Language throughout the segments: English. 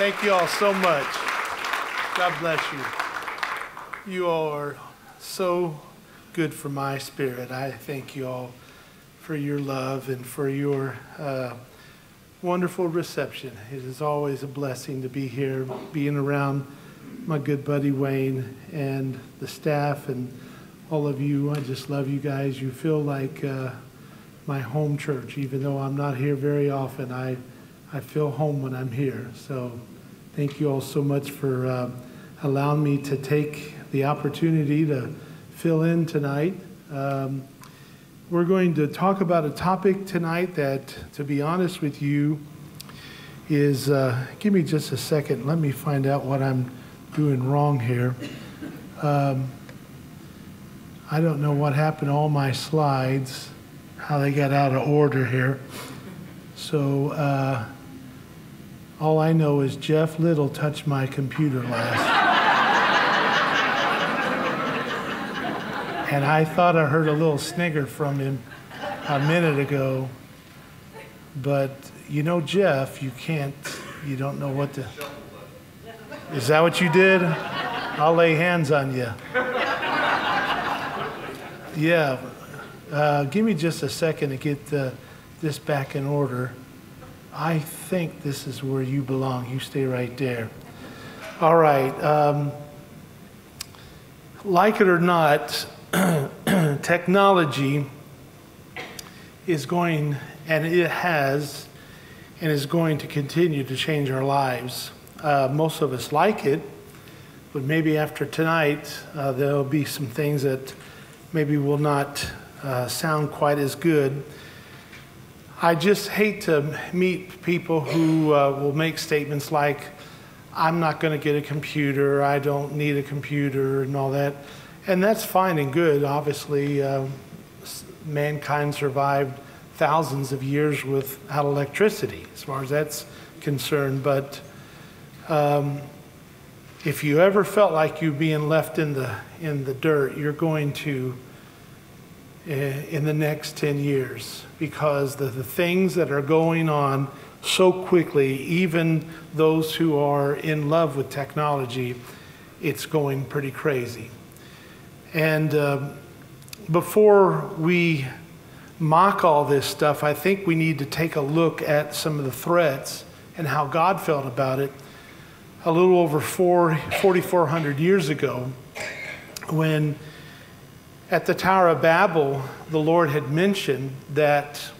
Thank you all so much. God bless you. You all are so good for my spirit. I thank you all for your love and for your wonderful reception. It is always a blessing to be here, being around my good buddy Wayne and the staff and all of you. I just love you guys. You feel like my home church. Even though I'm not here very often, I feel home when I'm here. So thank you all so much for allowing me to take the opportunity to fill in tonight. We're going to talk about a topic tonight that, to be honest with you, is, give me just a second. Let me find out what I'm doing wrong here. I don't know what happened to all my slides, how they got out of order here. So all I know is Jeff Little touched my computer last. And I thought I heard a little snigger from him a minute ago. But you know, Jeff, you don't know what to... Is that what you did? I'll lay hands on you. Yeah. Give me just a second to get this back in order. I think this is where you belong. You stay right there. All right. Like it or not, technology is going, and it has, and is going to continue to change our lives. Most of us like it, but maybe after tonight, there'll be some things that maybe will not sound quite as good. I just hate to meet people who will make statements like, I'm not going to get a computer, I don't need a computer, and all that. And that's fine and good. Obviously, mankind survived thousands of years without electricity, as far as that's concerned. But if you ever felt like you're being left in the dirt, you're going to in the next 10 years, because the things that are going on so quickly, even those who are in love with technology, it's going pretty crazy. And before we mock all this stuff, I think we need to take a look at some of the threats and how God felt about it a little over 4,400 years ago, when at the Tower of Babel, the Lord had mentioned that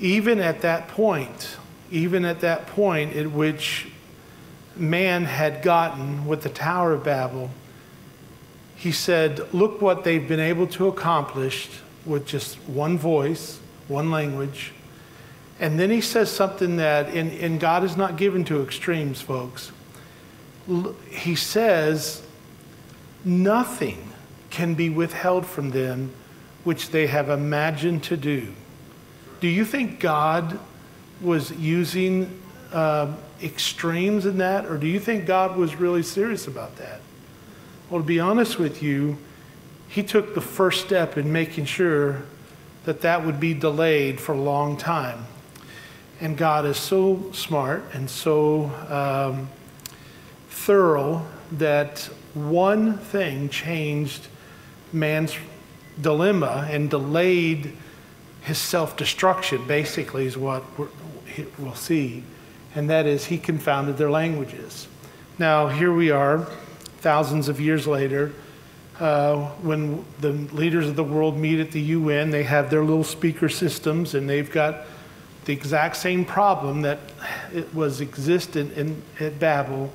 even at that point at which man had gotten with the Tower of Babel, he said, look what they've been able to accomplish with just one voice, one language. And then he says something that, and God is not given to extremes, folks. He says, nothing can be withheld from them which they have imagined to do. Do you think God was using extremes in that, or do you think God was really serious about that? Well, to be honest with you, he took the first step in making sure that that would be delayed for a long time. And God is so smart and so thorough that one thing changed man's dilemma and delayed his self-destruction, basically, is what we'll see. And that is, he confounded their languages. Now, here we are, thousands of years later, when the leaders of the world meet at the UN, they have their little speaker systems, and they've got the exact same problem that it was existent at Babel,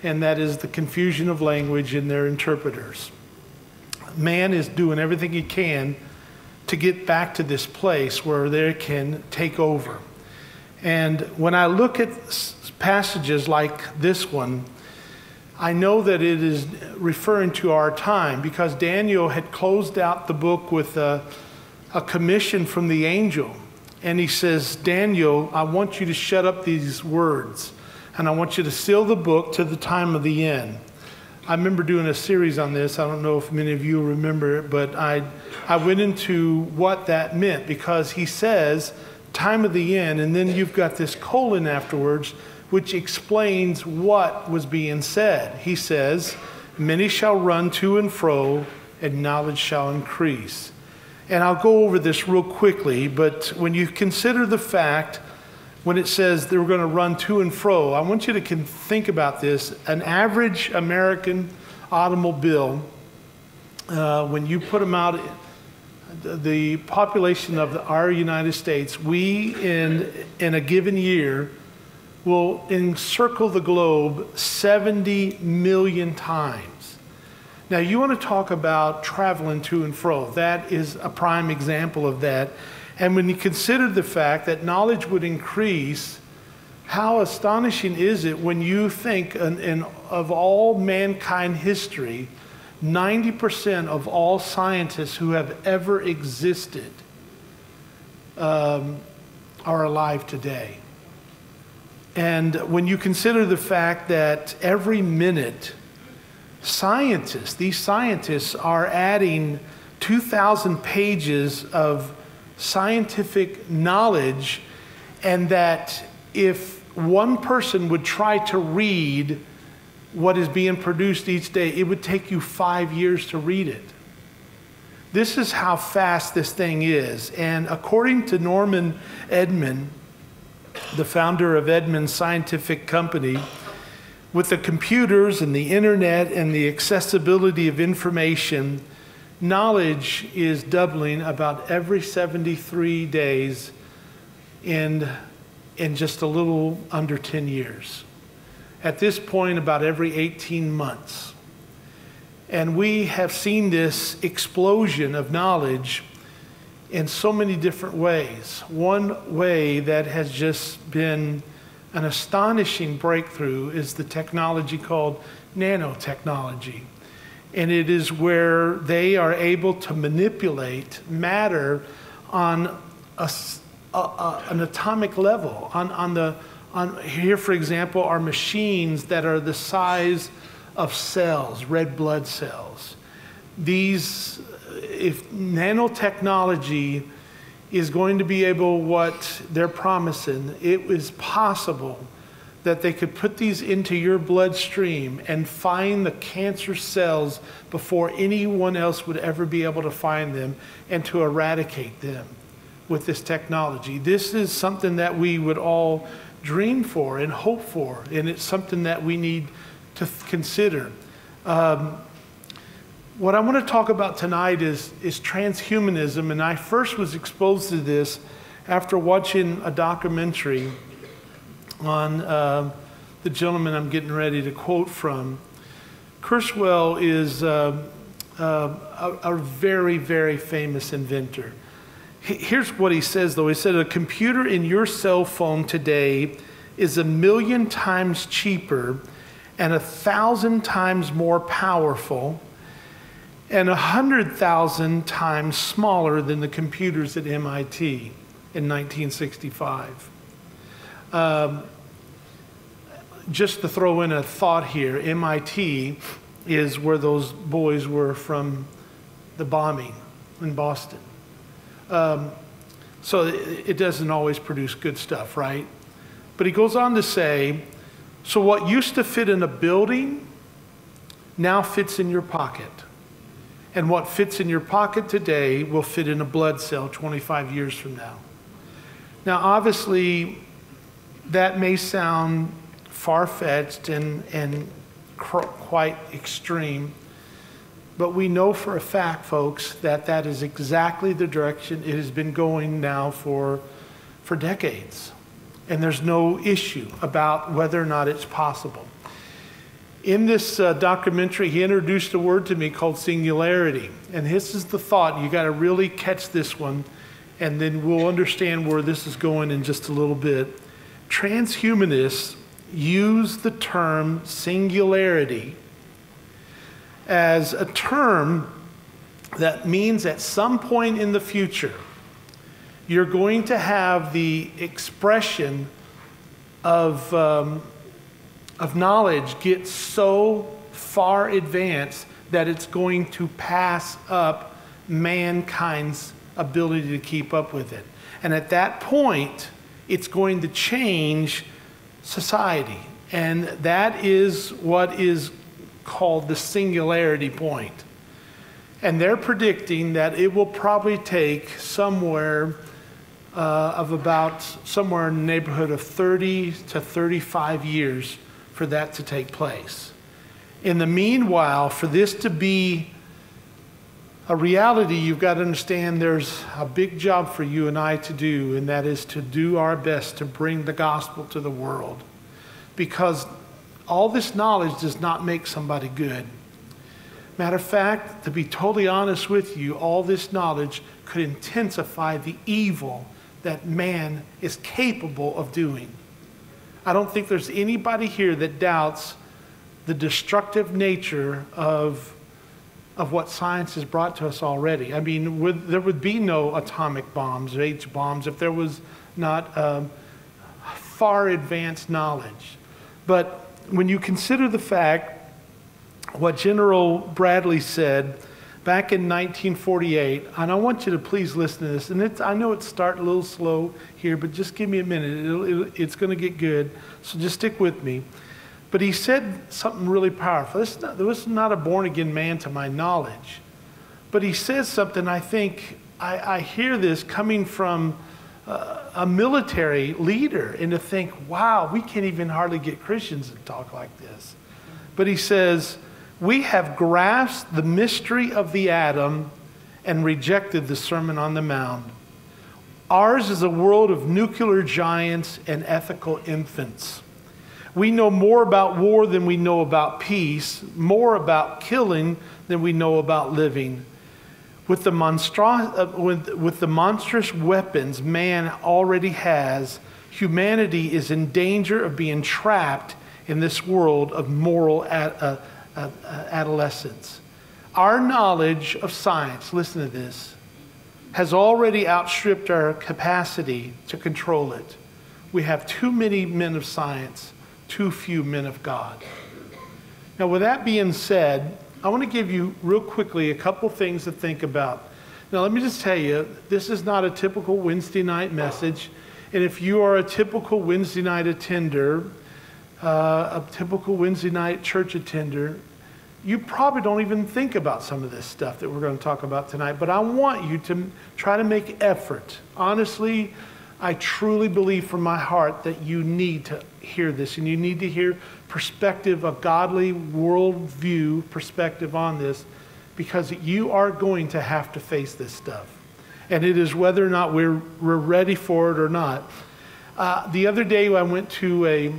and that is the confusion of language in their interpreters. Man is doing everything he can to get back to this place where they can take over. And when I look at passages like this one, I know that it is referring to our time, because Daniel had closed out the book with a commission from the angel. And he says, Daniel, I want you to shut up these words, and I want you to seal the book to the time of the end. I remember doing a series on this. I don't know if many of you remember it, but I went into what that meant, because he says time of the end, and then you've got this colon afterwards, which explains what was being said. He says, many shall run to and fro, and knowledge shall increase. And I'll go over this real quickly, but when you consider the fact, when it says they're going to run to and fro, I want you to think about this. An average American automobile, when you put them out, the population of our United States, we in a given year will encircle the globe 70 million times. Now, you want to talk about traveling to and fro. That is a prime example of that. And when you consider the fact that knowledge would increase, how astonishing is it when you think of all mankind history, 90% of all scientists who have ever existed are alive today. And when you consider the fact that every minute, these scientists are adding 2,000 pages of scientific knowledge, and that if one person would try to read what is being produced each day, it would take you 5 years to read it. This is how fast this thing is. And according to Norman Edman, the founder of Edman Scientific Company, with the computers and the internet and the accessibility of information, knowledge is doubling about every 73 days in just a little under 10 years. At this point, about every 18 months. And we have seen this explosion of knowledge in so many different ways. One way that has just been an astonishing breakthrough is the technology called nanotechnology. And it is where they are able to manipulate matter on an atomic level. Here, for example, are machines that are the size of cells, red blood cells. If nanotechnology is going to be able, what they're promising, it is possible that they could put these into your bloodstream and find the cancer cells before anyone else would ever be able to find them, and to eradicate them with this technology. This is something that we would all dream for and hope for, and it's something that we need to consider. What I want to talk about tonight is transhumanism, and I first was exposed to this after watching a documentary on the gentleman I'm getting ready to quote from. Kurzweil is a very, very famous inventor. Here's what he says, though. He said, a computer in your cell phone today is 1,000,000 times cheaper and 1,000 times more powerful and 100,000 times smaller than the computers at MIT in 1965. Just to throw in a thought here, MIT is where those boys were from the bombing in Boston. So it doesn't always produce good stuff, right? But he goes on to say, so what used to fit in a building now fits in your pocket. And what fits in your pocket today will fit in a blood cell 25 years from now. Now, obviously, that may sound far-fetched and quite extreme, but we know for a fact, folks, that that is exactly the direction it has been going now for decades. And there's no issue about whether or not it's possible. In this documentary, he introduced a word to me called singularity. And this is the thought. You got to really catch this one, and then we'll understand where this is going in just a little bit. Transhumanists use the term singularity as a term that means at some point in the future, you're going to have the expression of knowledge get so far advanced that it's going to pass up mankind's ability to keep up with it. And at that point, it's going to change society. And that is what is called the singularity point. And they're predicting that it will probably take somewhere in the neighborhood of 30 to 35 years for that to take place. In the meanwhile, for this to be a reality, you've got to understand there's a big job for you and I to do, and that is to do our best to bring the gospel to the world. Because all this knowledge does not make somebody good. Matter of fact, to be totally honest with you, all this knowledge could intensify the evil that man is capable of doing. I don't think there's anybody here that doubts the destructive nature of what science has brought to us already. I mean, there would be no atomic bombs or H bombs if there was not far advanced knowledge. But when you consider the fact what General Bradley said back in 1948, and I want you to please listen to this, and I know it's starting a little slow here, but just give me a minute. It's going to get good, so just stick with me. But he said something really powerful. There was not a born-again man to my knowledge. But he says something, I think, I hear this coming from a military leader, and to think, wow, we can't even hardly get Christians to talk like this. But he says, we have grasped the mystery of the atom and rejected the Sermon on the Mount. Ours is a world of nuclear giants and ethical infants. We know more about war than we know about peace, more about killing than we know about living. With the monstrous weapons man already has, humanity is in danger of being trapped in this world of moral adolescence. Our knowledge of science, listen to this, has already outstripped our capacity to control it. We have too many men of science, too few men of God. Now, with that being said, I want to give you real quickly a couple things to think about. Now, let me just tell you, this is not a typical Wednesday night message. And if you are a typical Wednesday night attender, a typical Wednesday night church attender, you probably don't even think about some of this stuff that we're going to talk about tonight. But I want you to try to make effort. Honestly, I truly believe from my heart that you need to hear this, and you need to hear perspective, a godly worldview perspective on this, because you are going to have to face this stuff. And it is whether or not we're ready for it or not. The other day I went to a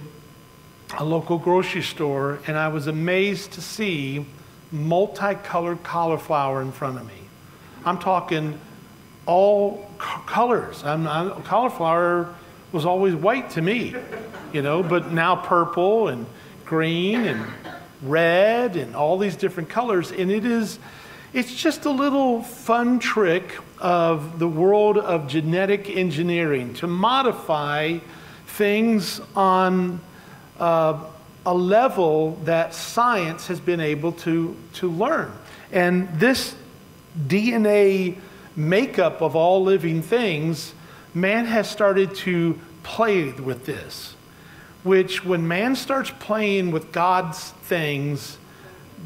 local grocery store, and I was amazed to see multicolored cauliflower in front of me. I'm talking all colors. Cauliflower was always white to me, but now purple and green and red and all these different colors. And it's just a little fun trick of the world of genetic engineering to modify things on a level that science has been able to learn. And this DNA makeup of all living things, man has started to play with this, which when man starts playing with God's things,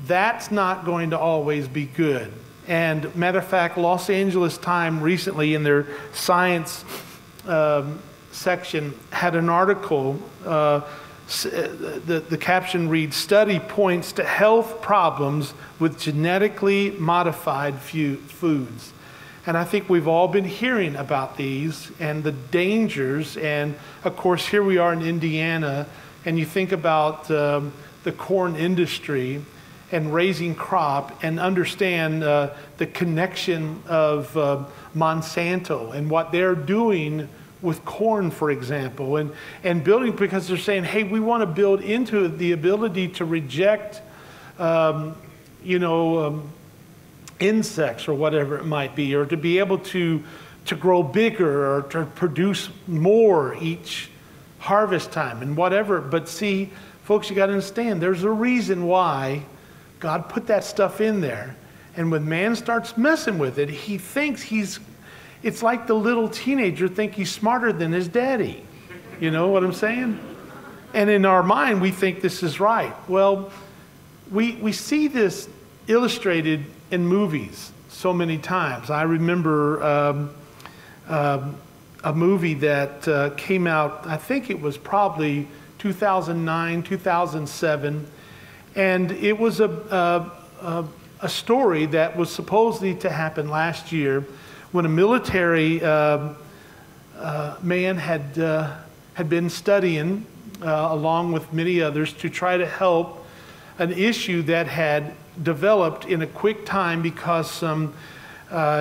that's not going to always be good. And matter of fact, Los Angeles Times recently in their science section had an article, the caption reads, "Study points to health problems with genetically modified foods." And I think we've all been hearing about these and the dangers. And of course, here we are in Indiana, and you think about the corn industry and raising crop, and understand the connection of Monsanto and what they're doing with corn, for example, and building, because they're saying, hey, we want to build into the ability to reject, insects or whatever it might be, or to be able to grow bigger or to produce more each harvest time and whatever. But see, folks, you got to understand, there's a reason why God put that stuff in there. And when man starts messing with it, he thinks it's like the little teenager think he's smarter than his daddy. You know what I'm saying? And in our mind, we think this is right. Well, we see this illustrated in movies so many times. I remember a movie that came out, I think it was probably 2009, 2007, and it was a story that was supposedly to happen last year when a military man had been studying along with many others to try to help an issue that had developed in a quick time because some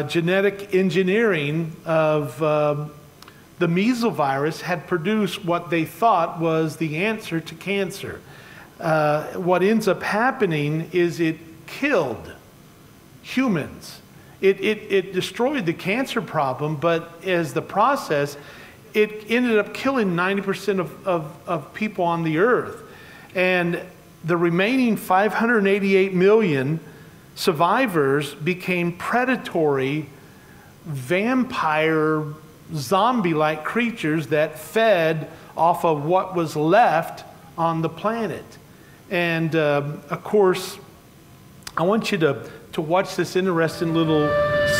genetic engineering of the measles virus had produced what they thought was the answer to cancer. What ends up happening is it killed humans. It destroyed the cancer problem, but as the process, it ended up killing 90% of people on the earth. And the remaining 588 million survivors became predatory, vampire, zombie-like creatures that fed off of what was left on the planet. And of course, I want you to watch this interesting little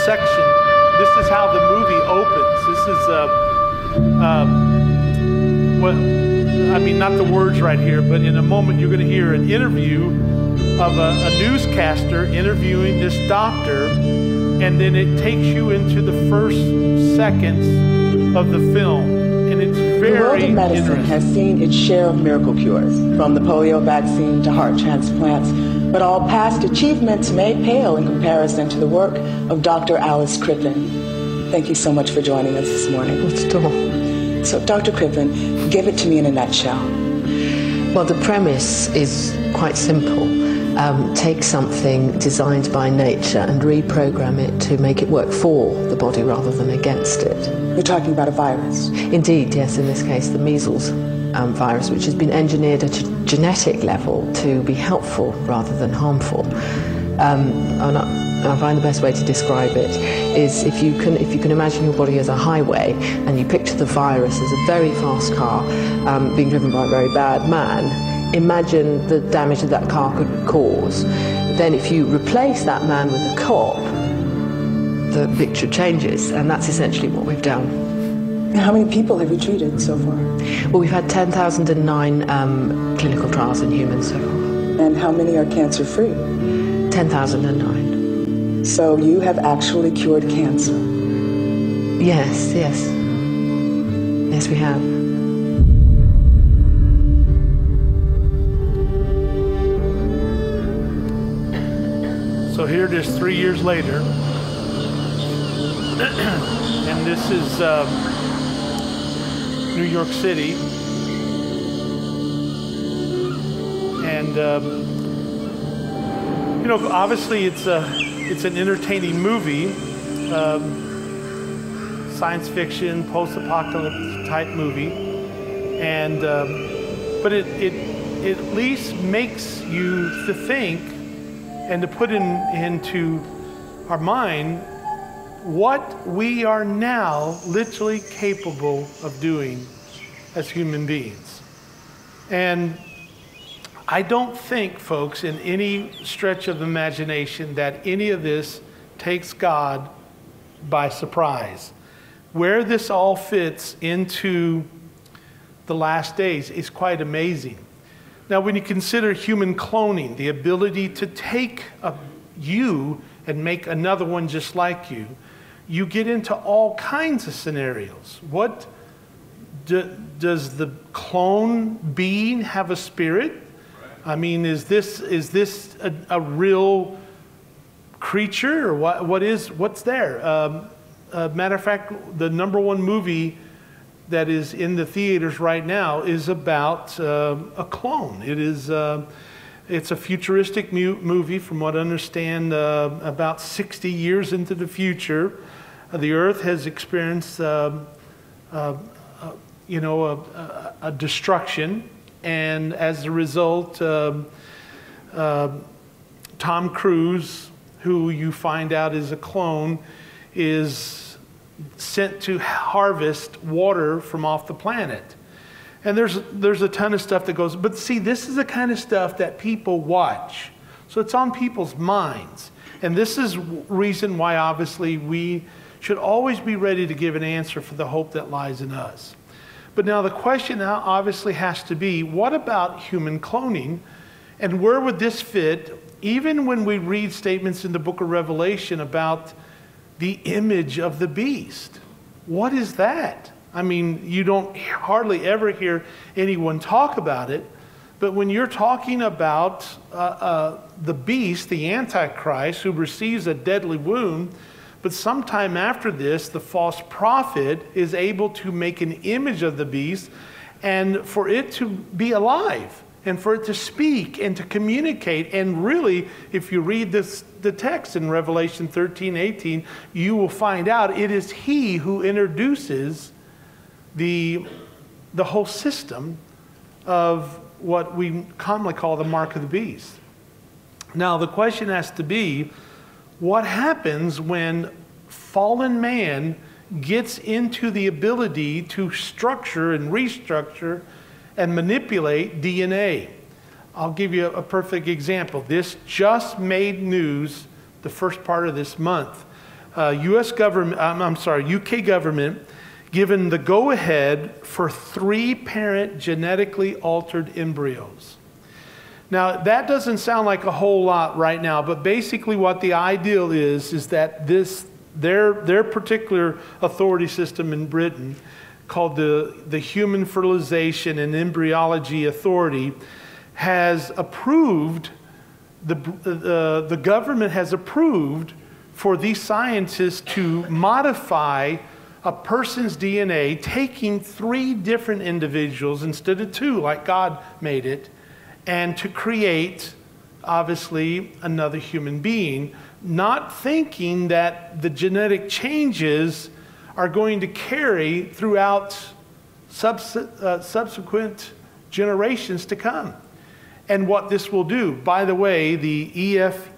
section. This is how the movie opens. This is well, I mean, not the words right here, but in a moment you're going to hear an interview of a newscaster interviewing this doctor, and then it takes you into the first seconds of the film, and it's very The world of medicine has seen its share of miracle cures, from the polio vaccine to heart transplants, but all past achievements may pale in comparison to the work of Dr. Alice Crippen. Thank you so much for joining us this morning. What's it all? So, Dr. Crippen, give it to me in a nutshell. Well, the premise is quite simple. Take something designed by nature and reprogram it to make it work for the body rather than against it. You're talking about a virus? Indeed, yes, in this case the measles virus, which has been engineered at a genetic level to be helpful rather than harmful. I find the best way to describe it is if you can imagine your body as a highway and you picture the virus as a very fast car being driven by a very bad man, imagine the damage that car could cause. Then if you replace that man with a cop, the picture changes, and that's essentially what we've done. How many people have you treated so far? Well, we've had 10,009 clinical trials in humans so far. And how many are cancer-free? 10,009. So you have actually cured cancer? Yes, yes. Yes, we have. So here it is 3 years later, and this is New York City, and you know, obviously it's an entertaining movie, science fiction, post-apocalyptic type movie, and but it at least makes you to think and to put into our mind what we are now literally capable of doing as human beings. And I don't think, folks, in any stretch of imagination that any of this takes God by surprise. Where this all fits into the last days is quite amazing. Now, when you consider human cloning, the ability to take you and make another one just like you, you get into all kinds of scenarios. What does the clone being have a spirit? I mean, is this a real creature, or what's there? Matter of fact, the #1 movie that is in the theaters right now is about a clone. It's a futuristic movie, from what I understand, about 60 years into the future. The Earth has experienced, a destruction, and as a result, Tom Cruise, who you find out is a clone, is sent to harvest water from off the planet. And there's a ton of stuff that goes, but see, this is the kind of stuff that people watch. So it's on people's minds. And this is reason why obviously we should always be ready to give an answer for the hope that lies in us. But now the question now obviously has to be, what about human cloning? And where would this fit, even when we read statements in the book of Revelation about the image of the beast? What is that? I mean, you don't hardly ever hear anyone talk about it, but when you're talking about the beast, the Antichrist, who receives a deadly wound, but sometime after this, the false prophet is able to make an image of the beast and for it to be alive and for it to speak and to communicate. And really, if you read the text in Revelation 13:18, you will find out it is he who introduces the whole system of what we commonly call the mark of the beast. Now, the question has to be, what happens when fallen man gets into the ability to structure and restructure and manipulate DNA? I'll give you a perfect example. This just made news the first part of this month. UK government given the go-ahead for 3-parent genetically altered embryos. Now, that doesn't sound like a whole lot right now, but basically what the ideal is that their particular authority system in Britain, called the Human Fertilization and Embryology Authority, has approved, the government has approved for these scientists to modify a person's DNA, taking 3 different individuals instead of 2, like God made it, and to create, obviously, another human being, not thinking that the genetic changes are going to carry throughout subsequent generations to come. And what this will do, by the way, the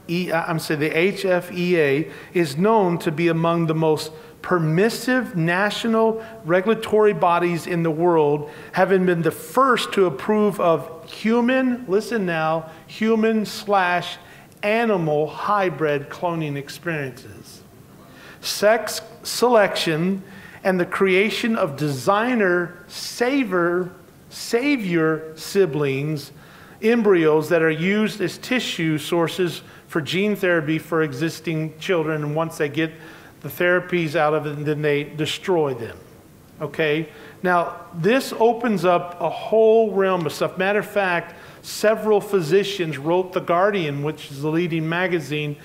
HFEA is known to be among the most permissive national regulatory bodies in the world, having been the first to approve of human, listen now, human/animal hybrid cloning experiences, sex selection, and the creation of designer savior siblings, embryos that are used as tissue sources for gene therapy for existing children, and once they get the therapies out of it, and then they destroy them. Okay? Now, this opens up a whole realm of stuff. Matter of fact, several physicians wrote The Guardian, which is the leading magazine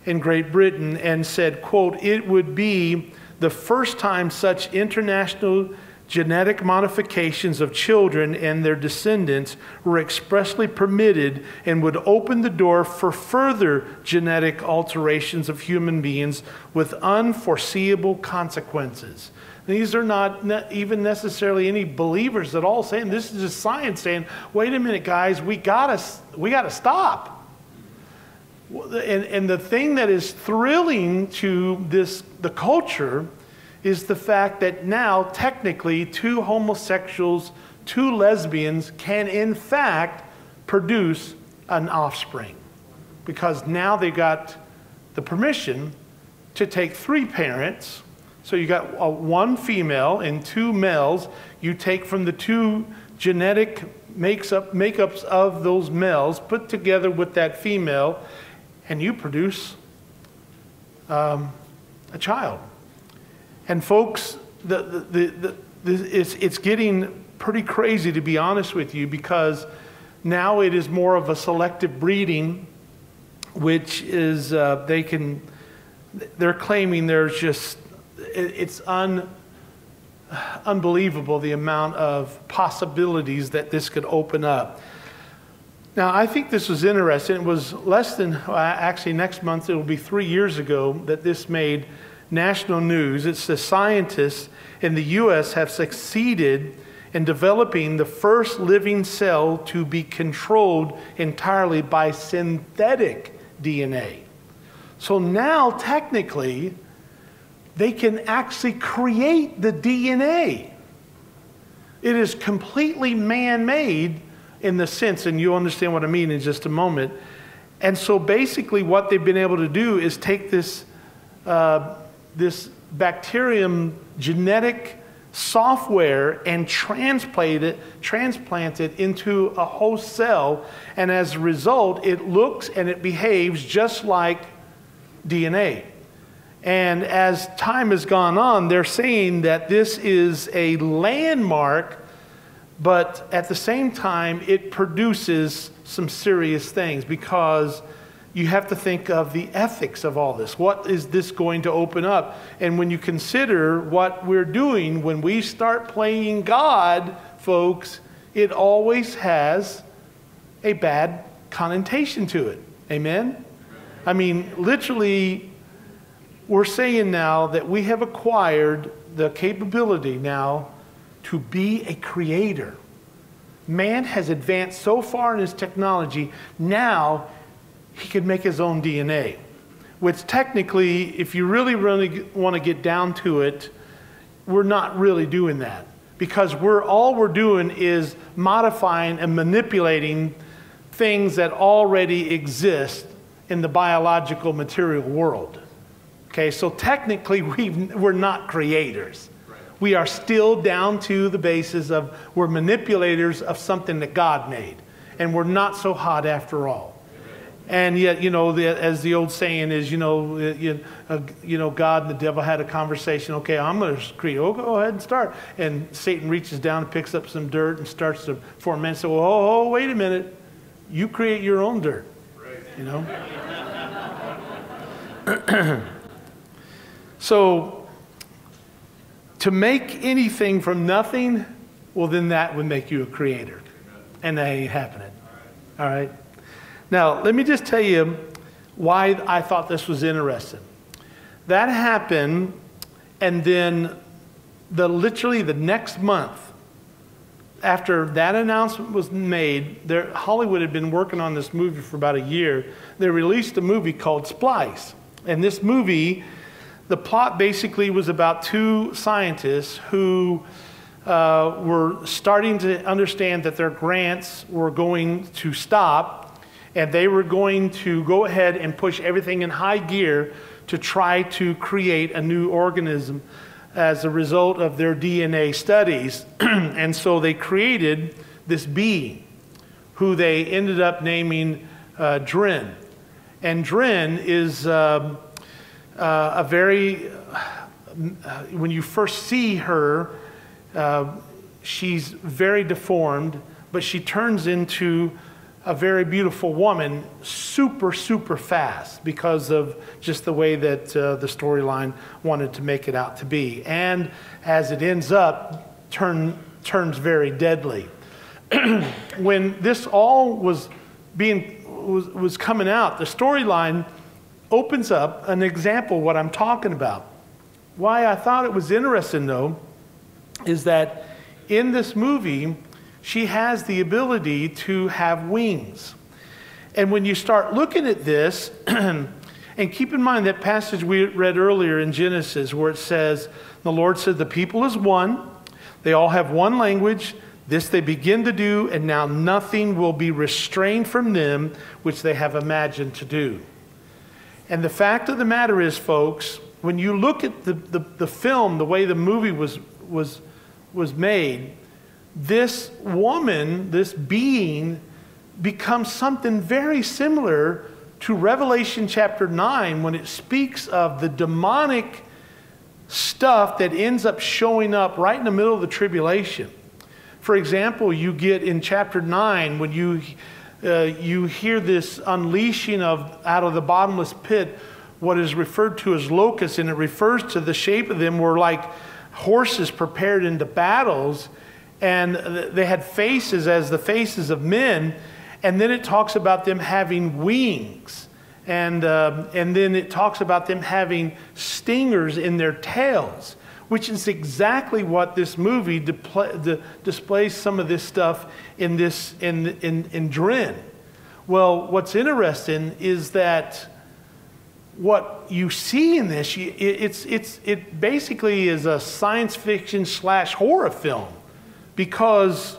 in Great Britain, and said, quote, "It would be the first time such international genetic modifications of children and their descendants were expressly permitted and would open the door for further genetic alterations of human beings with unforeseeable consequences." These are not even necessarily any believers at all saying, this is just science saying, wait a minute, guys, we gotta stop. And the thing that is thrilling to the culture is the fact that now technically 2 homosexuals, 2 lesbians can in fact produce an offspring, because now they got the permission to take 3 parents. So you got 1 female and 2 males. You take from the 2 genetic makeups of those males, put together with that female, and you produce a child. And folks, it's getting pretty crazy, to be honest with you, because now it is more of a selective breeding, which is they're claiming there's just, it's unbelievable the amount of possibilities that this could open up. Now, I think this was interesting. It was less than, actually next month, it will be 3 years ago that this made national news. It's the scientists in the U.S. have succeeded in developing the first living cell to be controlled entirely by synthetic DNA. So now, technically, they can actually create the DNA. It is completely man-made in the sense, and you'll understand what I mean in just a moment. And so basically what they've been able to do is take this, this bacterium genetic software and transplant it into a host cell, and as a result, it looks and it behaves just like DNA. And as time has gone on, they're saying that this is a landmark, but at the same time, it produces some serious things, because you have to think of the ethics of all this. What is this going to open up? And when you consider what we're doing, when we start playing God, folks, it always has a bad connotation to it. Amen? I mean, literally, we're saying now that we have acquired the capability now to be a creator. Man has advanced so far in his technology, now he can make his own DNA. Which technically, if you really want to get down to it, we're not really doing that. Because all we're doing is modifying and manipulating things that already exist in the biological material world. Okay, so technically we're not creators. We are still down to the basis of we're manipulators of something that God made. And we're not so hot after all. And yet, you know, as the old saying is, God and the devil had a conversation. Okay, I'm going to create. Oh, go ahead and start. And Satan reaches down and picks up some dirt and starts to ferment. So, oh, wait a minute. You create your own dirt. You know? So, to make anything from nothing, well, then that would make you a creator. And that ain't happening. All right? Now, let me just tell you why I thought this was interesting. That happened, and then literally the next month, after that announcement was made, Hollywood had been working on this movie for about a year. They released a movie called Splice. And this movie, the plot basically was about two scientists who were starting to understand that their grants were going to stop, and they were going to go ahead and push everything in high gear to try to create a new organism as a result of their DNA studies. And so they created this being who they ended up naming Dren. And Dren is a very, when you first see her, she's very deformed, but she turns into a very beautiful woman super, super fast because of just the way that the storyline wanted to make it out to be. And as it ends up, turns very deadly. When this all was coming out, the storyline opens up an example of what I'm talking about. Why I thought it was interesting, though, is that in this movie, she has the ability to have wings. And when you start looking at this, and keep in mind that passage we read earlier in Genesis where it says, the Lord said, the people is one, they all have one language, this they begin to do, and now nothing will be restrained from them which they have imagined to do. And the fact of the matter is, folks, when you look at the film, the way the movie was made, this woman, this being, becomes something very similar to Revelation chapter 9 when it speaks of the demonic stuff that ends up showing up right in the middle of the tribulation. For example, you get in chapter 9 when you hear this unleashing out of the bottomless pit what is referred to as locusts, and it refers to the shape of them were like horses prepared into battles, and they had faces as the faces of men, and then it talks about them having wings, and then it talks about them having stingers in their tails, which is exactly what this movie displays some of this stuff in Dren. Well, what's interesting is that what you see in this, it basically is a science fiction / horror film. because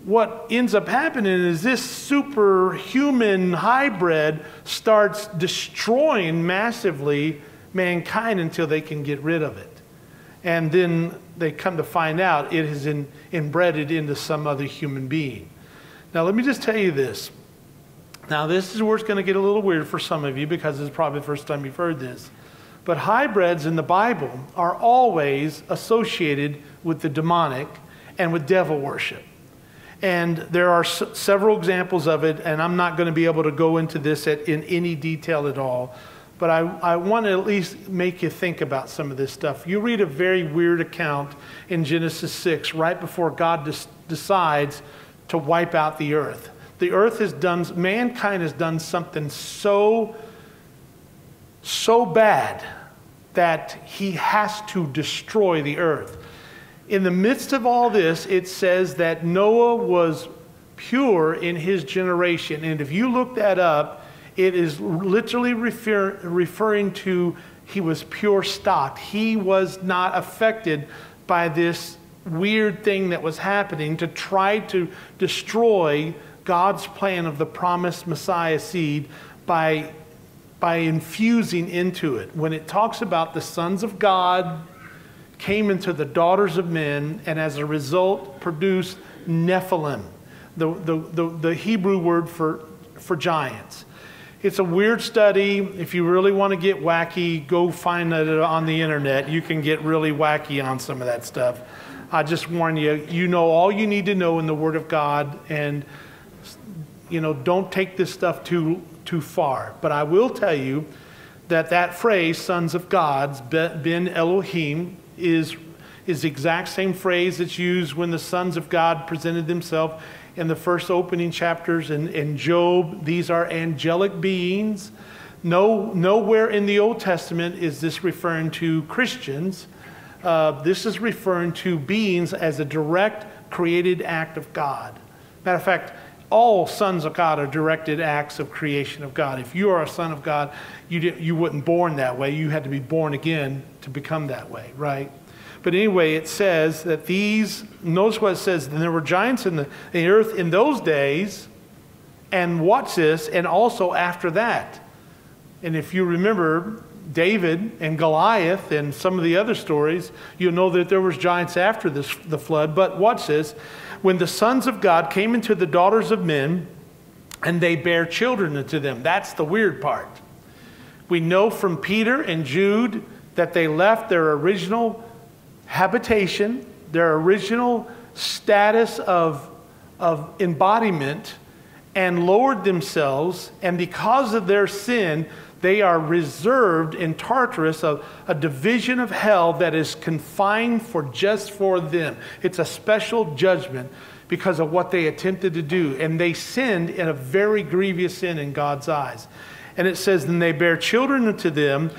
what ends up happening is this superhuman hybrid starts destroying massively mankind until they can get rid of it. And then they come to find out it is inbred into some other human being. Now, let me just tell you this. Now, this is where it's going to get a little weird for some of you because it's probably the first time you've heard this. But hybrids in the Bible are always associated with the demonic and with devil worship. And there are several examples of it, and I'm not going to be able to go into this in any detail at all. But I want to at least make you think about some of this stuff. You read a very weird account in Genesis 6, right before God decides to wipe out the earth. The earth has done, mankind has done something so bad that he has to destroy the earth. In the midst of all this, it says that Noah was pure in his generation. And if you look that up, it is literally referring to he was pure stock. He was not affected by this weird thing that was happening to try to destroy God's plan of the promised Messiah seed by infusing into it. When it talks about the sons of God came into the daughters of men, and as a result produced Nephilim, the Hebrew word for giants. It's a weird study. If you really want to get wacky, go find it on the internet. You can get really wacky on some of that stuff. I just warn you, you know all you need to know in the Word of God, and don't take this stuff too far. But I will tell you that phrase, sons of God, ben Elohim, is the exact same phrase that's used when the sons of God presented themselves in the first opening chapters in Job. These are angelic beings. Nowhere in the Old Testament is this referring to Christians. This is referring to beings as a direct created act of God. Matter of fact, all sons of God are directed acts of creation of God. If you are a son of God, you weren't born that way. You had to be born again to become that way, right? But anyway, it says that notice what it says, and there were giants in the earth in those days, and watch this, and also after that. And if you remember David and Goliath and some of the other stories, you'll know that there was giants after the flood. But watch this. When the sons of God came into the daughters of men, and they bare children unto them. That's the weird part. We know from Peter and Jude that they left their original habitation, their original status of embodiment, and lowered themselves, and because of their sin, they are reserved in Tartarus, a division of hell that is confined just for them. It's a special judgment because of what they attempted to do. And they sinned in a very grievous sin in God's eyes. And it says, then they bear children unto them.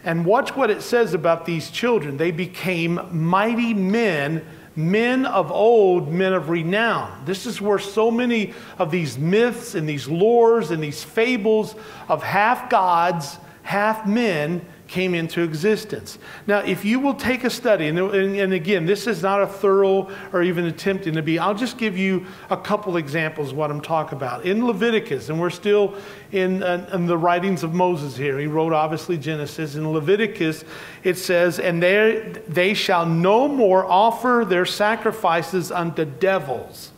And watch what it says about these children. They became mighty men, men of old, men of renown. This is where so many of these myths and these lores and these fables of half gods, half men came into existence. Now, if you will take a study, and again, this is not a thorough or even attempting to be, I'll just give you a couple examples of what I'm talking about. In Leviticus, and we're still in the writings of Moses here. He wrote, obviously, Genesis. In Leviticus, it says, and they shall no more offer their sacrifices unto devils,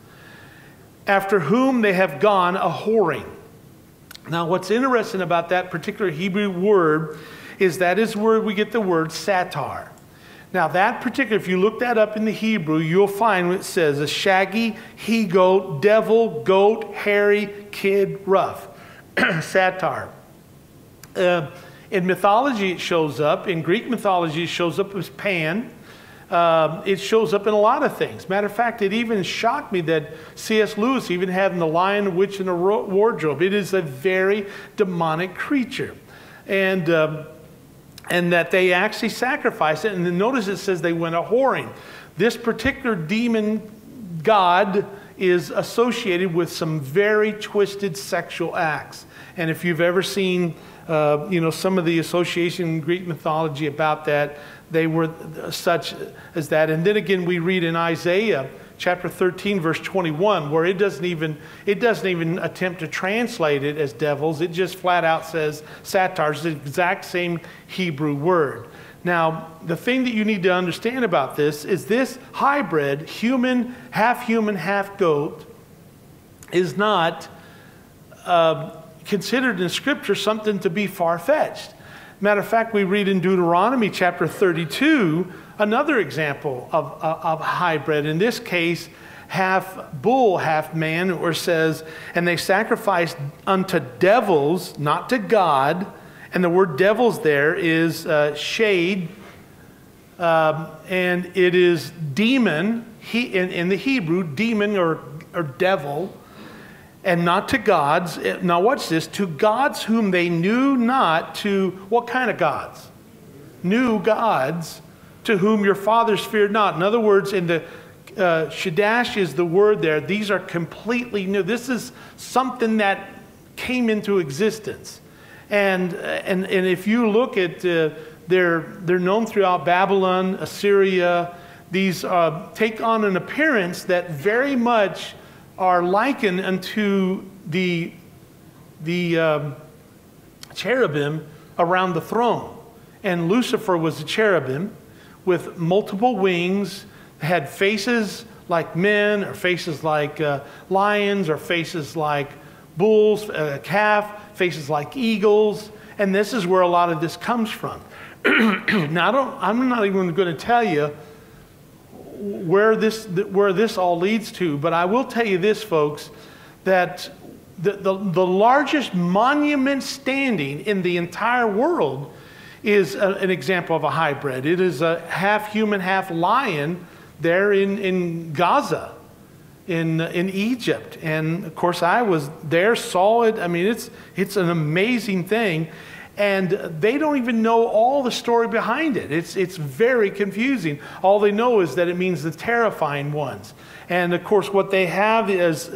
after whom they have gone a-whoring. Now, what's interesting about that particular Hebrew word is that is where we get the word satar. Now that particular, if you look that up in the Hebrew, you'll find what it says, a shaggy, he-goat, devil, goat, hairy, kid, rough. Satar. In mythology it shows up. In Greek mythology it shows up as Pan. It shows up in a lot of things. Matter of fact, it even shocked me that C.S. Lewis even had in The Lion, the Witch, and the Wardrobe. It is a very demonic creature. And that they actually sacrificed it. And then notice it says they went a-whoring. This particular demon god is associated with some very twisted sexual acts. And if you've ever seen some of the association in Greek mythology about that, they were such as that. And then again, we read in Isaiah chapter 13, verse 21, where it doesn't even attempt to translate it as devils. It just flat out says satyrs, the exact same Hebrew word. Now, the thing that you need to understand about this is this hybrid, human, half goat, is not considered in Scripture something to be far-fetched. Matter of fact, we read in Deuteronomy chapter 32 another example of hybrid. In this case, half bull, half man, where it says, and they sacrificed unto devils, not to God. And the word devils there is shade, and it is demon, in the Hebrew, demon or devil, and not to gods. Now watch this, to gods whom they knew not, to what kind of gods? New gods, to whom your fathers feared not. In other words, in the Shadash is the word there. These are completely new. This is something that came into existence. And if you look at, they're known throughout Babylon, Assyria. These take on an appearance that very much are likened unto the cherubim around the throne. And Lucifer was a cherubim with multiple wings, had faces like men, or faces like lions, or faces like bulls, a calf, faces like eagles. And this is where a lot of this comes from. Now, I'm not even going to tell you where this all leads to, but I will tell you this, folks, that the largest monument standing in the entire world is an example of a hybrid. It is a half human, half lion there in Gaza, in Egypt. And of course I was there, saw it. I mean, it's an amazing thing. And they don't even know all the story behind it. It's very confusing. All they know is that it means the terrifying ones. And of course what they have is,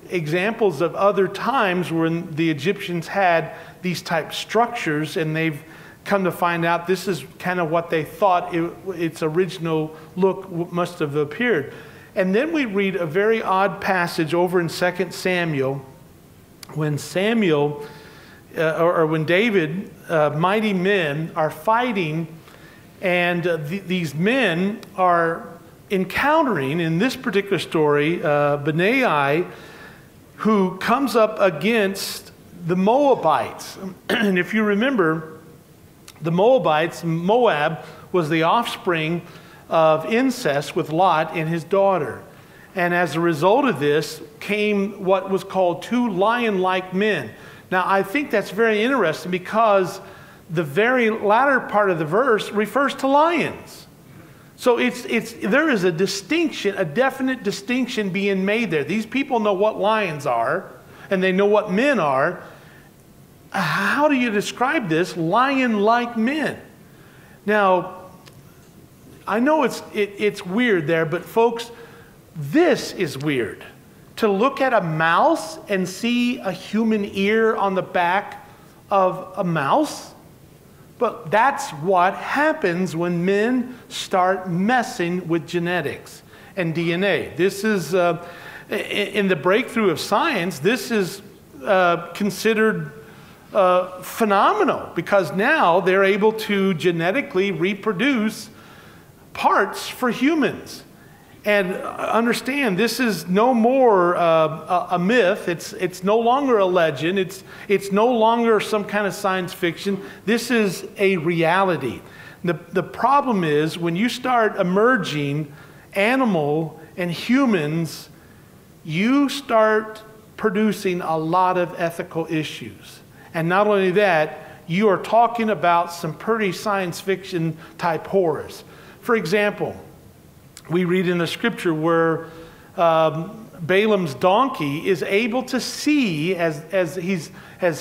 examples of other times when the Egyptians had these type structures, and they've come to find out this is kind of what they thought its original look must have appeared. And then we read a very odd passage over in 2 Samuel, when Samuel, or when David, mighty men are fighting, and these men are encountering, in this particular story, Benai, who comes up against the Moabites. And if you remember, the Moabites, Moab was the offspring of incest with Lot and his daughter. And as a result of this came what was called two lion-like men. Now, I think that's very interesting because the very latter part of the verse refers to lions. So there is a distinction, a definite distinction being made there. These people know what lions are, and they know what men are. How do you describe this? Lion-like men. Now, I know it's weird there, but folks, this is weird. To look at a mouse and see a human ear on the back of a mouse. But that's what happens when men start messing with genetics and DNA. This is, in the breakthrough of science, this is considered phenomenal, because now they're able to genetically reproduce parts for humans. And understand, this is no more a myth. It's no longer a legend. It's no longer some kind of science fiction. This is a reality. The problem is when you start emerging animal and humans, you start producing a lot of ethical issues. And not only that, you are talking about some pretty science fiction type horrors. For example, we read in the scripture where Balaam's donkey is able to see, as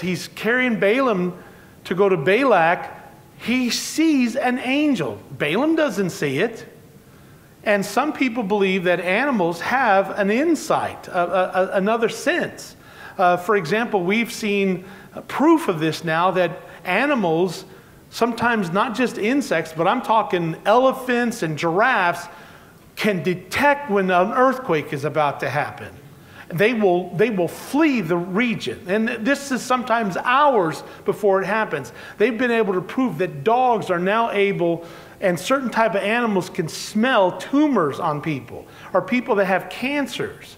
he's carrying Balaam to go to Balak, he sees an angel. Balaam doesn't see it. And some people believe that animals have an insight, another sense. For example, we've seen proof of this now, that animals, sometimes not just insects, but I'm talking elephants and giraffes, can detect when an earthquake is about to happen. They will flee the region. And this is sometimes hours before it happens. They've been able to prove that dogs are now able, and certain type of animals can smell tumors on people, or people that have cancers.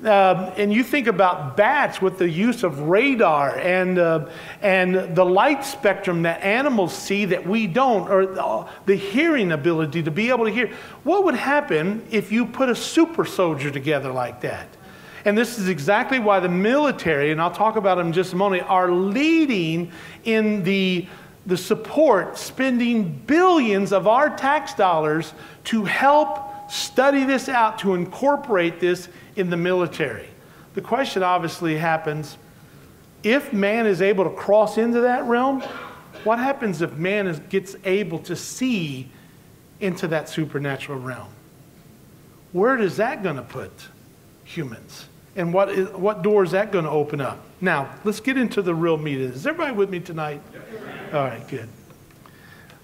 And you think about bats with the use of radar and the light spectrum that animals see that we don't, or the hearing ability to be able to hear. What would happen if you put a super soldier together like that? And this is exactly why the military, and I'll talk about them in just a moment, are leading in the support, spending billions of our tax dollars to help study this out, to incorporate this in the military. The question obviously happens, if man is able to cross into that realm, what happens if man gets able to see into that supernatural realm? Where is that going to put humans? And what door is that going to open up? Now, let's get into the real meat of this. Is everybody with me tonight? All right, good.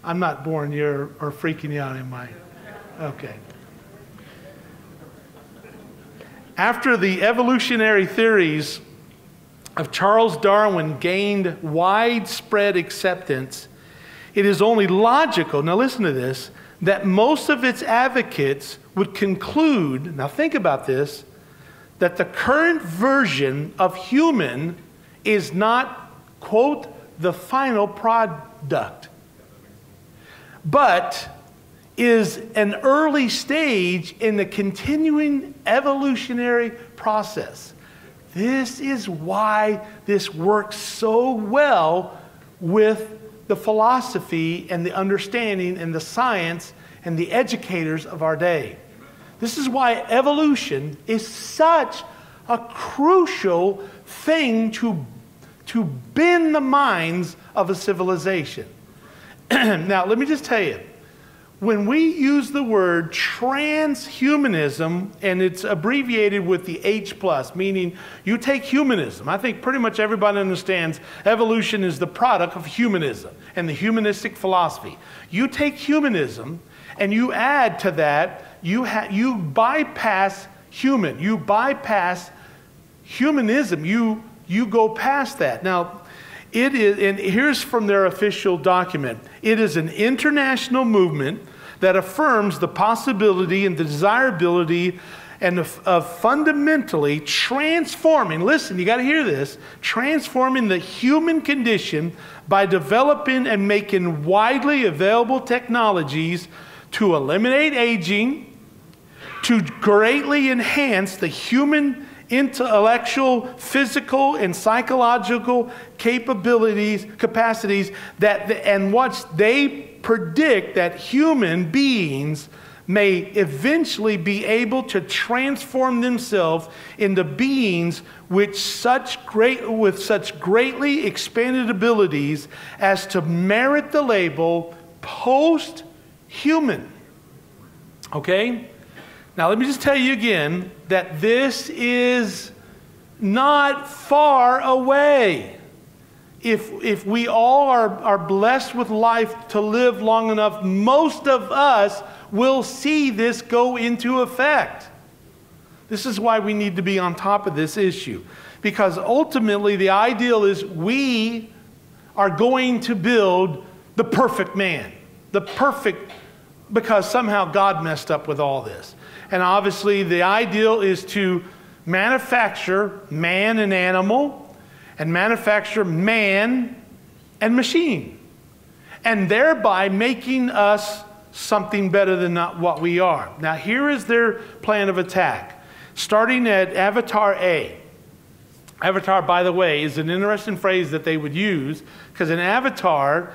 I'm not boring you or freaking you out, am I? Okay. After the evolutionary theories of Charles Darwin gained widespread acceptance, it is only logical, now listen to this, that most of its advocates would conclude, now think about this, that the current version of human is not, quote, the final product, but is an early stage in the continuing evolutionary process. This is why this works so well with the philosophy and the understanding and the science and the educators of our day. This is why evolution is such a crucial thing to bend the minds of a civilization. Now, let me just tell you, when we use the word transhumanism, and it's abbreviated with the H+, meaning you take humanism. I think pretty much everybody understands evolution is the product of humanism and the humanistic philosophy. You take humanism and you add to that, you bypass human. You bypass humanism. You go past that. Now, it is, and here's from their official document, it is an international movement that affirms the possibility and the desirability of fundamentally transforming, listen, you got to hear this, transforming the human condition by developing and making widely available technologies to eliminate aging, to greatly enhance the human intellectual, physical, and psychological capacities and what they predict that human beings may eventually be able to transform themselves into beings with such greatly expanded abilities as to merit the label post-human. Okay? Now, let me just tell you again that this is not far away. If we all are blessed with life to live long enough, most of us will see this go into effect. This is why we need to be on top of this issue. Because ultimately, the ideal is we are going to build the perfect man. The perfect, because somehow God messed up with all this. And obviously, the ideal is to manufacture man and animal, and manufacture man and machine, and thereby making us something better than not what we are. Now, here is their plan of attack, starting at Avatar A. Avatar, by the way, is an interesting phrase that they would use, because an avatar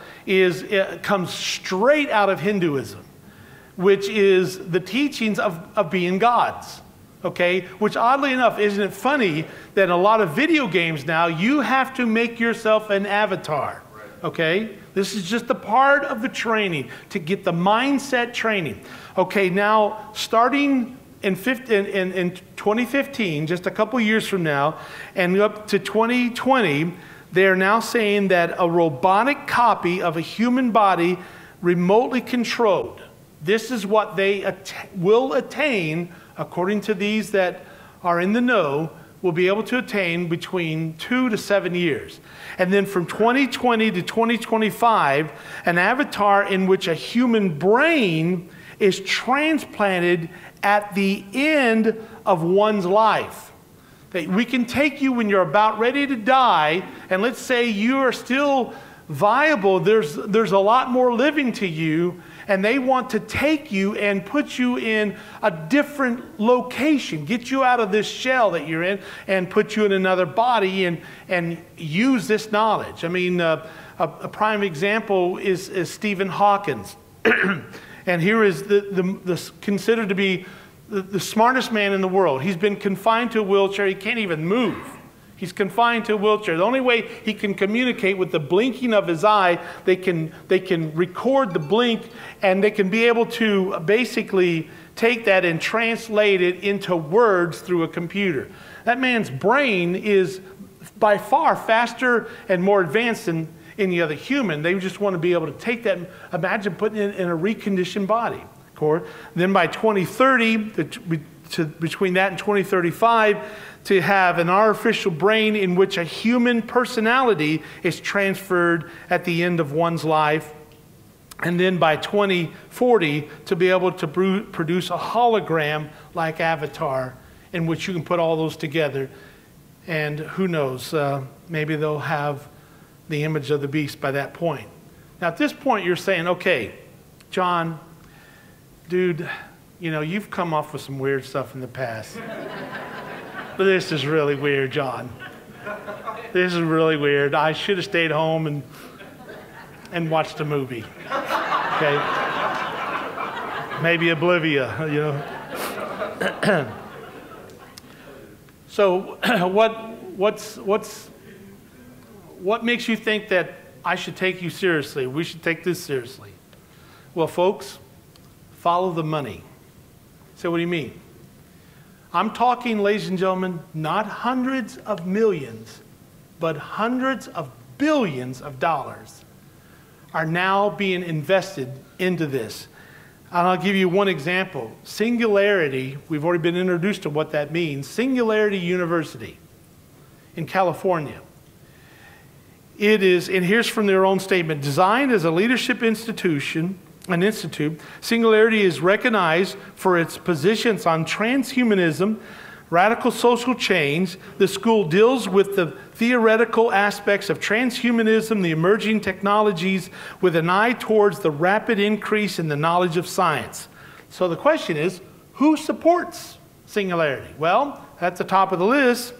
comes straight out of Hinduism, which is the teachings of being gods, okay? Which, oddly enough, isn't it funny that in a lot of video games now, you have to make yourself an avatar, okay? This is just a part of the training, to get the mindset training. Okay, now, starting in 2015, just a couple years from now, and up to 2020, they are now saying that a robotic copy of a human body remotely controlled This is what they will attain, according to these that are in the know, will be able to attain between 2 to 7 years. And then from 2020 to 2025, an avatar in which a human brain is transplanted at the end of one's life. That we can take you when you're about ready to die, and let's say you are still viable, there's a lot more living to you, and they want to take you and put you in a different location, get you out of this shell that you're in and put you in another body and use this knowledge. I mean, a prime example is Stephen Hawking. And here is the considered to be the smartest man in the world. He's been confined to a wheelchair. He can't even move. He's confined to a wheelchair. The only way he can communicate with the blinking of his eye, they can record the blink, and they can be able to basically take that and translate it into words through a computer. That man's brain is by far faster and more advanced than any other human. They just want to be able to take that, imagine putting it in a reconditioned body. Then by 2030, between that and 2035, to have an artificial brain in which a human personality is transferred at the end of one's life. And then by 2040, to be able to produce a hologram-like avatar in which you can put all those together. And who knows, maybe they'll have the image of the beast by that point. Now at this point, you're saying, okay, John, dude, you know, you've come off with some weird stuff in the past. But this is really weird, John. This is really weird. I should have stayed home and watched a movie. Okay? Maybe Oblivia, you know. So what makes you think that I should take you seriously? We should take this seriously. Well, folks, follow the money. So what do you mean? I'm talking, ladies and gentlemen, not hundreds of millions, but hundreds of billions of dollars are now being invested into this. And I'll give you one example. Singularity, we've already been introduced to what that means. Singularity University in California. It is, and here's from their own statement, designed as a leadership institution, an institute, Singularity is recognized for its positions on transhumanism, radical social change. The school deals with the theoretical aspects of transhumanism, the emerging technologies, with an eye towards the rapid increase in the knowledge of science. So the question is, who supports Singularity? Well, at the top of the list,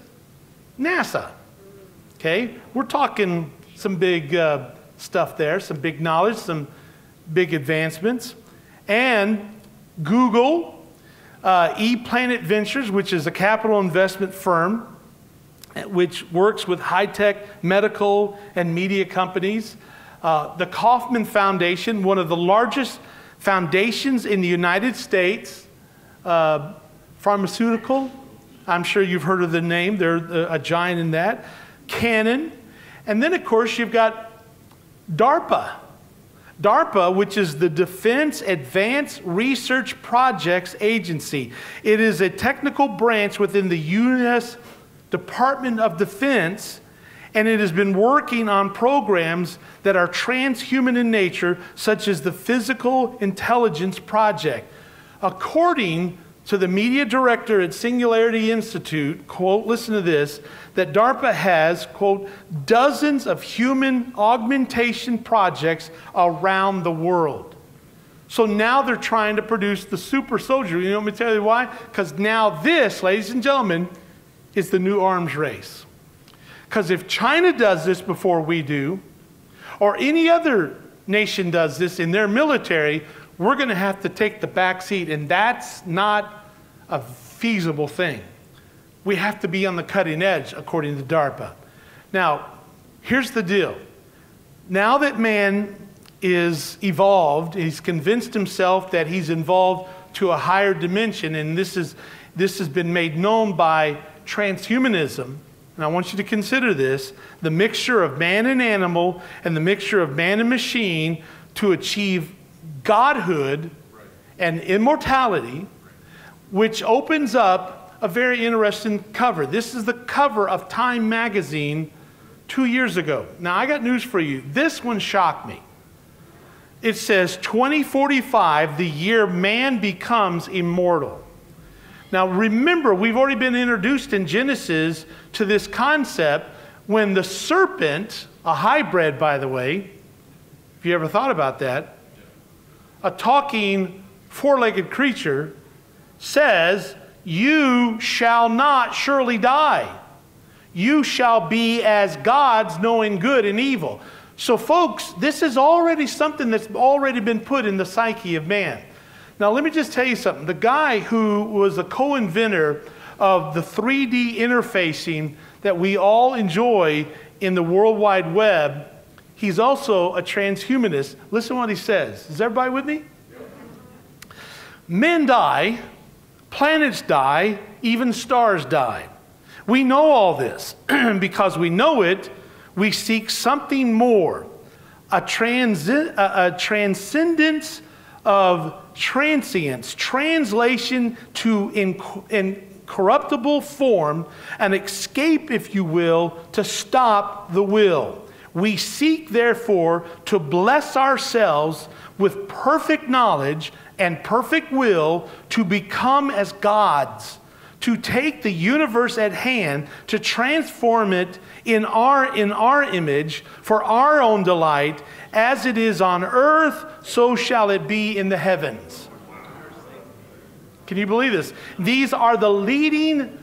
NASA. Okay, we're talking some big stuff there, some big knowledge, some big advancements. And Google, ePlanet Ventures, which is a capital investment firm which works with high-tech medical and media companies. The Kauffman Foundation, one of the largest foundations in the United States, pharmaceutical. I'm sure you've heard of the name. They're a giant in that. Canon. And then, of course, you've got DARPA. DARPA, which is the Defense Advanced Research Projects Agency. It is a technical branch within the U.S. Department of Defense, and it has been working on programs that are transhuman in nature, such as the Physical Intelligence Project. According to the media director at Singularity Institute, quote, listen to this, that DARPA has, quote, dozens of human augmentation projects around the world. So now they're trying to produce the super soldier. You know, let me tell you why? Because now this, ladies and gentlemen, is the new arms race. Because if China does this before we do, or any other nation does this in their military, we're going to have to take the back seat, and that's not a feasible thing. We have to be on the cutting edge, according to DARPA. Now, here's the deal. Now that man is evolved, he's convinced himself that he's evolved to a higher dimension, and this has been made known by transhumanism. And I want you to consider this, the mixture of man and animal and the mixture of man and machine to achieve godhood and immortality, which opens up a very interesting cover. This is the cover of Time magazine 2 years ago. Now, I got news for you. This one shocked me. It says 2045, the year man becomes immortal. Now, remember, we've already been introduced in Genesis to this concept when the serpent, a hybrid, by the way, if you ever thought about that, a talking four-legged creature says, "You shall not surely die. You shall be as gods, knowing good and evil." So folks, this is already something that's already been put in the psyche of man. Now let me just tell you something. The guy who was a co-inventor of the 3D interfacing that we all enjoy in the World Wide Web, he's also a transhumanist. Listen to what he says. Is everybody with me? Men die, planets die, even stars die. We know all this. Because we know it, we seek something more. A transcendence of transience, translation to incorruptible form, an escape, if you will, to stop the will. We seek, therefore, to bless ourselves with perfect knowledge and perfect will to become as gods, to take the universe at hand, to transform it in our image for our own delight. As it is on earth, so shall it be in the heavens. Can you believe this? These are the leading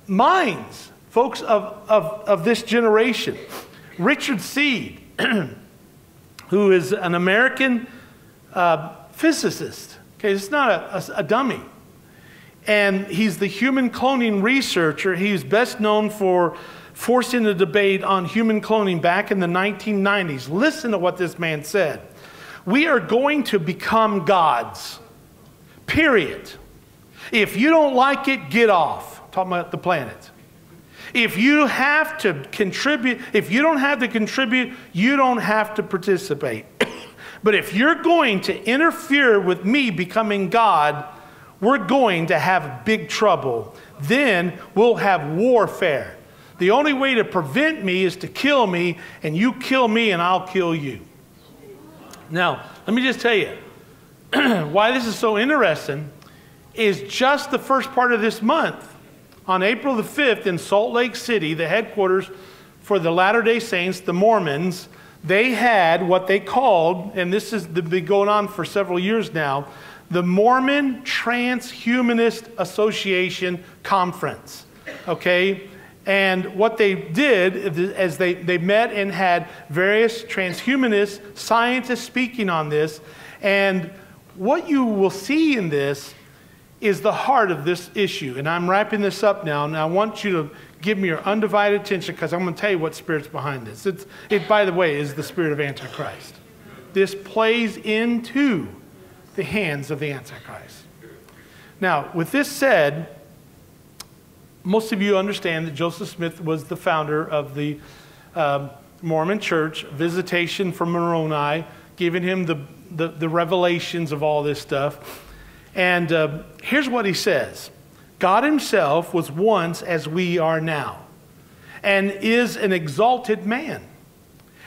minds, folks, of this generation. Richard Seed, who is an American physicist. Okay, it's not a dummy. And he's the human cloning researcher. He's best known for forcing a debate on human cloning back in the 1990s. Listen to what this man said. We are going to become gods. Period. If you don't like it, get off. Talking about the planet. If you have to contribute, if you don't have to contribute, you don't have to participate. But if you're going to interfere with me becoming God, we're going to have big trouble. Then we'll have warfare. The only way to prevent me is to kill me, and you kill me and I'll kill you. Now, let me just tell you why this is so interesting is just the first part of this month. On April the 5th in Salt Lake City, the headquarters for the Latter-day Saints, the Mormons, they had what they called, and this has been going on for several years now, the Mormon Transhumanist Association Conference. Okay? And what they did is they met and had various transhumanist scientists speaking on this. And what you will see in this is the heart of this issue. And I'm wrapping this up now, and I want you to give me your undivided attention because I'm going to tell you what spirit's behind this. It, by the way, is the spirit of Antichrist. This plays into the hands of the Antichrist. Now, with this said, most of you understand that Joseph Smith was the founder of the Mormon Church, visitation from Moroni, giving him the revelations of all this stuff. And here's what he says. God himself was once as we are now, and is an exalted man,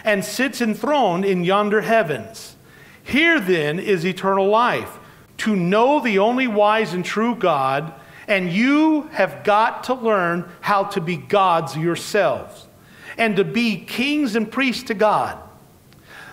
and sits enthroned in yonder heavens. Here then is eternal life, to know the only wise and true God, and you have got to learn how to be gods yourselves, and to be kings and priests to God,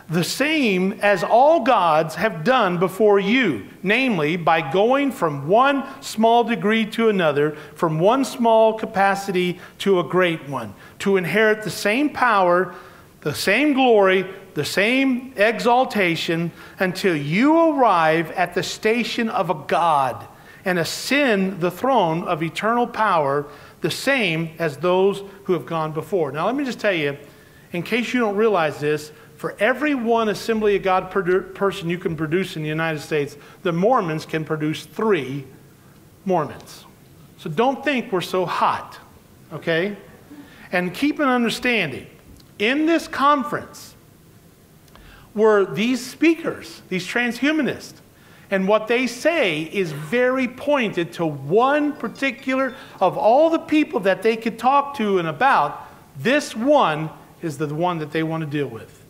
the same as all gods have done before you, namely by going from one small degree to another, from one small capacity to a great one, to inherit the same power, the same glory, the same exaltation, until you arrive at the station of a God and ascend the throne of eternal power, the same as those who have gone before. Now let me just tell you, in case you don't realize this, for every one Assembly of God person you can produce in the United States, the Mormons can produce 3 Mormons. So don't think we're so hot, okay? And keep an understanding. In this conference were these speakers, these transhumanists. And what they say is very pointed to one particular, of all the people that they could talk to and about, this one is the one that they want to deal with.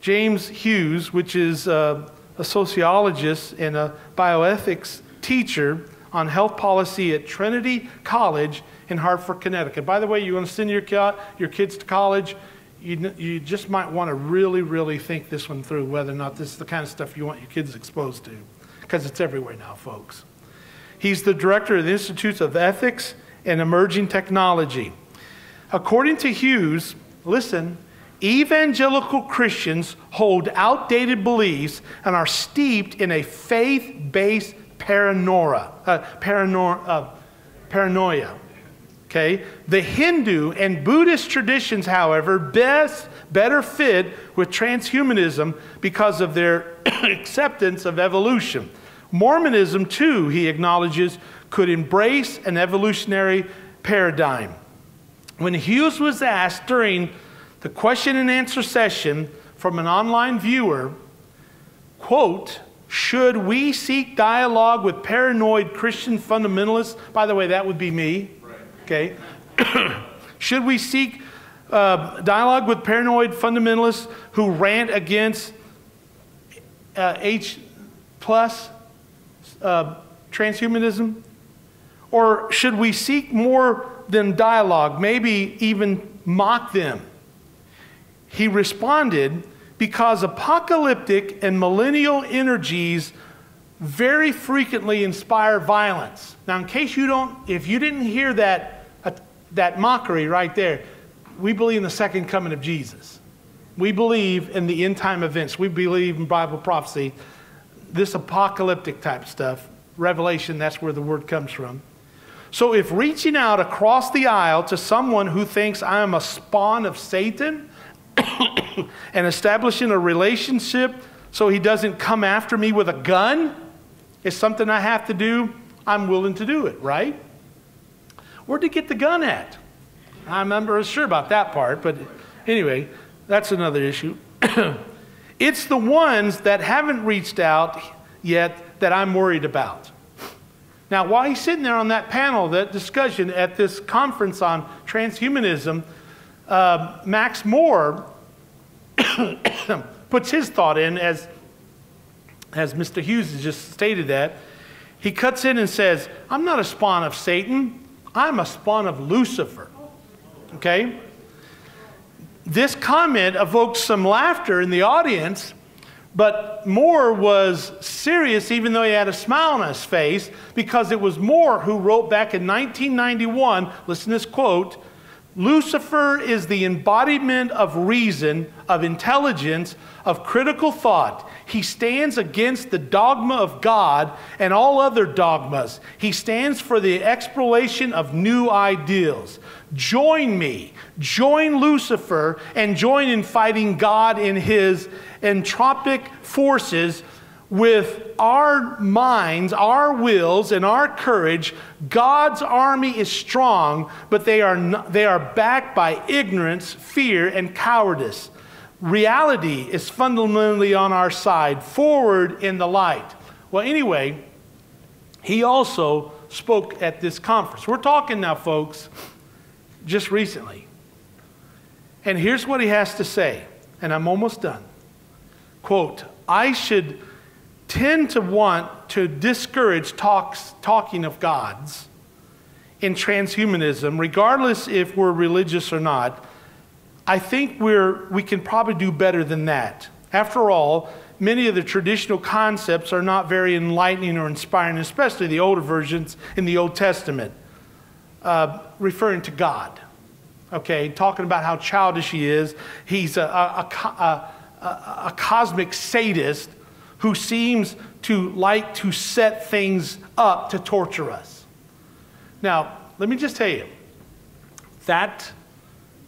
James Hughes, which is a sociologist and a bioethics teacher on health policy at Trinity College in Hartford, Connecticut. By the way, you want to send your kids to college, you just might want to really, really think this one through, whether or not this is the kind of stuff you want your kids exposed to, because it's everywhere now, folks. He's the director of the Institutes of Ethics and Emerging Technology. According to Hughes, listen, evangelical Christians hold outdated beliefs and are steeped in a faith-based paranoia. Okay? The Hindu and Buddhist traditions, however, better fit with transhumanism because of their acceptance of evolution. Mormonism, too, he acknowledges, could embrace an evolutionary paradigm. When Hughes was asked during the question and answer session from an online viewer, quote, should we seek dialogue with paranoid Christian fundamentalists? By the way, that would be me. Okay. Should we seek dialogue with paranoid fundamentalists who rant against H+ transhumanism? Or should we seek more than dialogue, maybe even mock them? He responded, because apocalyptic and millennial energies very frequently inspire violence. Now, in case if you didn't hear that mockery right there, we believe in the second coming of Jesus. We believe in the end time events. We believe in Bible prophecy. This apocalyptic type stuff, Revelation, that's where the word comes from. So if reaching out across the aisle to someone who thinks I am a spawn of Satan and establishing a relationship so he doesn't come after me with a gun is something I have to do, I'm willing to do it, right? Where'd he get the gun at? I'm not sure about that part, but anyway, that's another issue. It's the ones that haven't reached out yet that I'm worried about. Now, while he's sitting there on that panel, that discussion at this conference on transhumanism, Max Moore puts his thought in, as Mr. Hughes has just stated that. He cuts in and says, I'm not a spawn of Satan, I'm a spawn of Lucifer. Okay? This comment evoked some laughter in the audience, but Moore was serious even though he had a smile on his face, because it was Moore who wrote back in 1991, listen to this quote, Lucifer is the embodiment of reason, of intelligence, of critical thought. He stands against the dogma of God and all other dogmas. He stands for the exploration of new ideals. Join me, join Lucifer, and join in fighting God in his entropic forces. With our minds, our wills, and our courage, God's army is strong, but they are backed by ignorance, fear, and cowardice. Reality is fundamentally on our side, forward in the light. Well, anyway, he also spoke at this conference. We're talking now, folks, just recently. And here's what he has to say, and I'm almost done. Quote, I should tend to want to discourage talking of gods in transhumanism, regardless if we're religious or not. I think we can probably do better than that. After all, many of the traditional concepts are not very enlightening or inspiring, especially the older versions in the Old Testament, referring to God. Okay, talking about how childish he is. He's a cosmic sadist who seems to like to set things up to torture us. Now, let me just tell you, that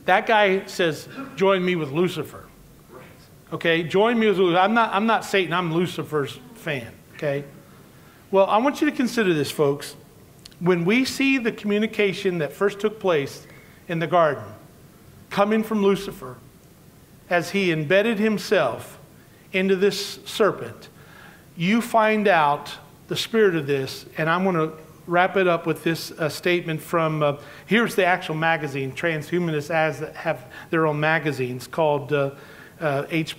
guy says, join me with Lucifer. Okay, join me with Lucifer. I'm not Satan, I'm Lucifer's fan, okay? Well, I want you to consider this, folks. When we see the communication that first took place in the garden, coming from Lucifer, as he embedded himself into this serpent, you find out the spirit of this, and I'm going to wrap it up with this statement from, here's the actual magazine. Transhumanists have their own magazines called H+.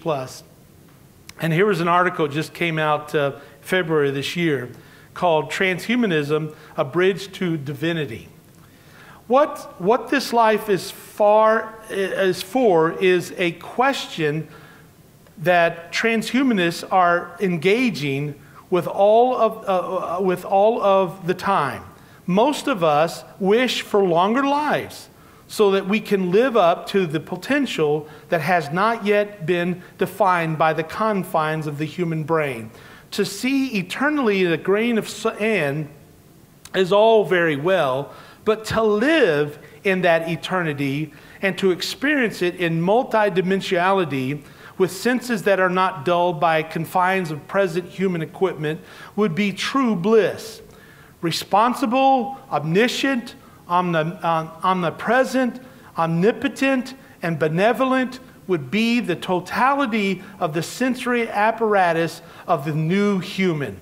And here was an article that just came out February this year called Transhumanism, A Bridge to Divinity. What this life is for is a question that transhumanists are engaging with all of the time. Most of us wish for longer lives so that we can live up to the potential that has not yet been defined by the confines of the human brain. To see eternally in a grain of sand is all very well, but to live in that eternity and to experience it in multidimensionality with senses that are not dulled by confines of present human equipment would be true bliss. Responsible, omniscient, omnipresent, omnipotent, and benevolent would be the totality of the sensory apparatus of the new human.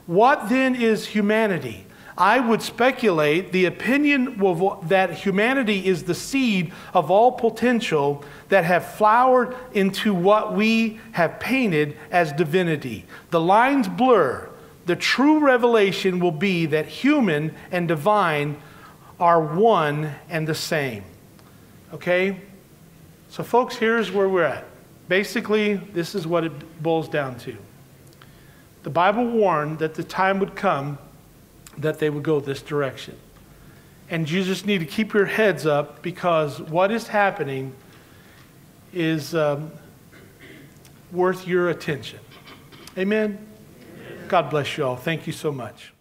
What then is humanity? I would speculate the opinion that humanity is the seed of all potential that have flowered into what we have painted as divinity. The lines blur. The true revelation will be that human and divine are one and the same. Okay? So folks, here's where we're at. Basically, this is what it boils down to. The Bible warned that the time would come that they would go this direction. And you just need to keep your heads up, because what is happening is worth your attention. Amen? God bless you all. Thank you so much.